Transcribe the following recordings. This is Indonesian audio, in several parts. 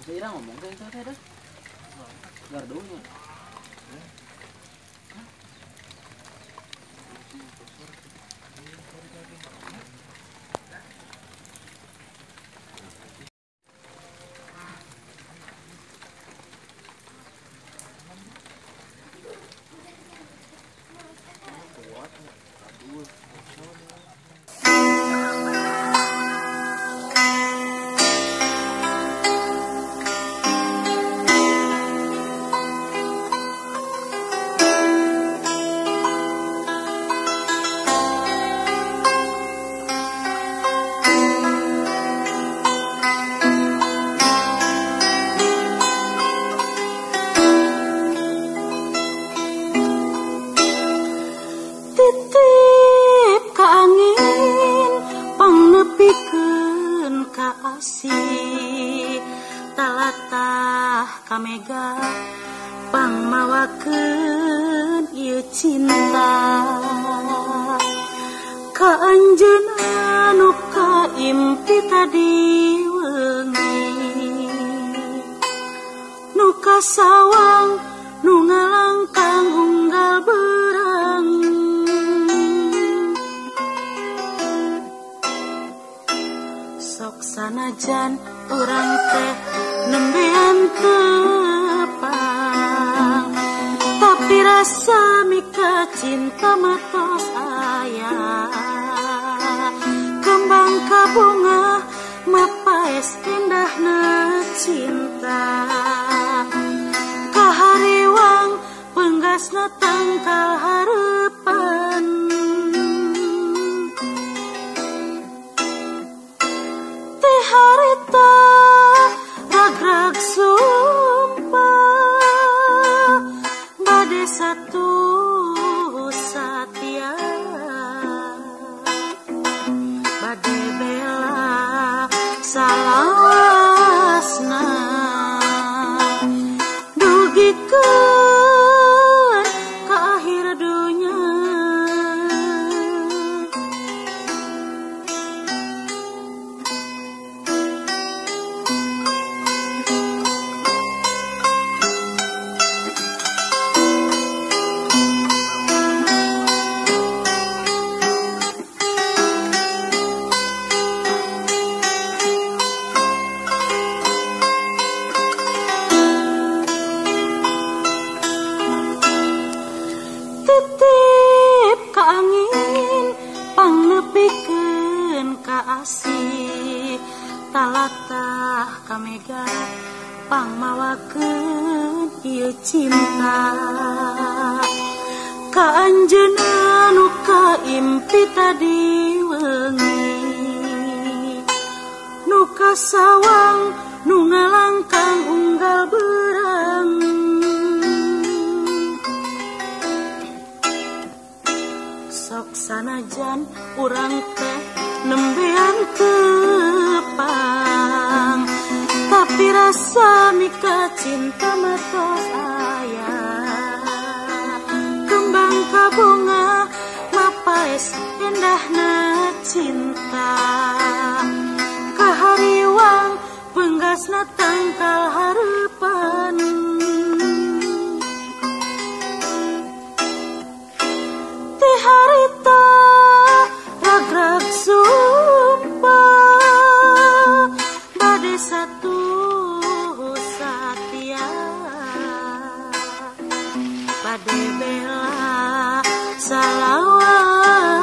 Ira ngomong ke teh dah. Gardunya. Titip ka angin pangnepikeun ka asih talatah kamega pangmawakeun ieu cinta ka anjeunna nu kaimpi tadi wengi nu kasawang nu ngalangkang unggal berang sok sanajan urang teh nembean tepang tapi rasa mika cinta matos aya kembang ka bunga mapaes indahna cinta kahariwang penggasna tangkal hareupan teh harita ragrag sumpah bade satu satia bade bela salawasna dugikeun ka akhir dunya. Titip ka angin pangnepikeun ka asih talatah kamega pangmawakeun ieu cinta ka anjeunna nu kaimpi tadi wengi nu kasawang nu ngalangkang unggal berang sok sanajan urang teh nembean tepang tapi rasa mika cinta matos aya kembang ka bunga mapaes indahna cinta kahariwang penggasna tangkal hareupan teh harita ragrag sumpah bade satu satia bade bela salawasna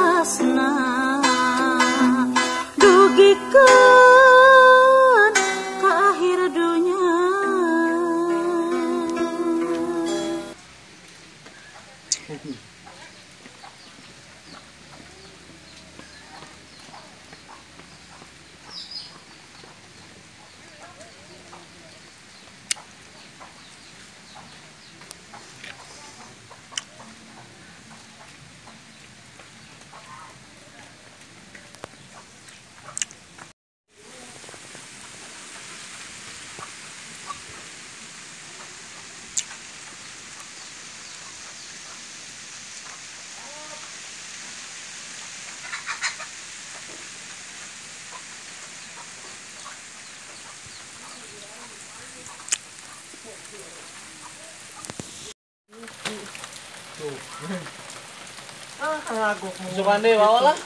dugikeun ka akhir dunya. Sukan deh bawa lah.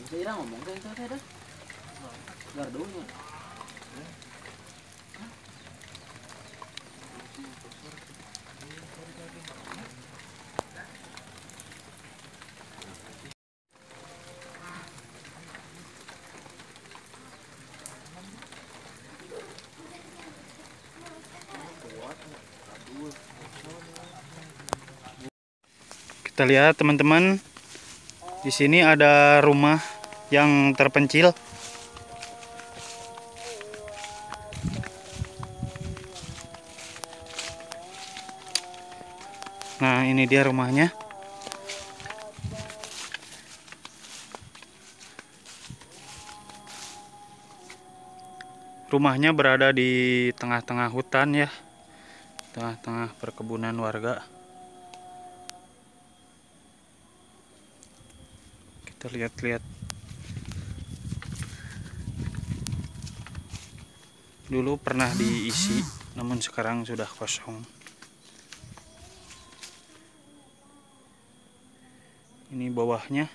Bisa irang ngomong kan itu ada. Gardunya. Kita lihat teman-teman, di sini ada rumah yang terpencil. Nah, ini dia rumahnya. Rumahnya berada di tengah-tengah hutan ya, tengah-tengah perkebunan warga. Kita lihat-lihat. Dulu pernah diisi, namun sekarang sudah kosong. Ini bawahnya.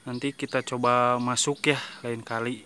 Nanti kita coba masuk ya lain kali.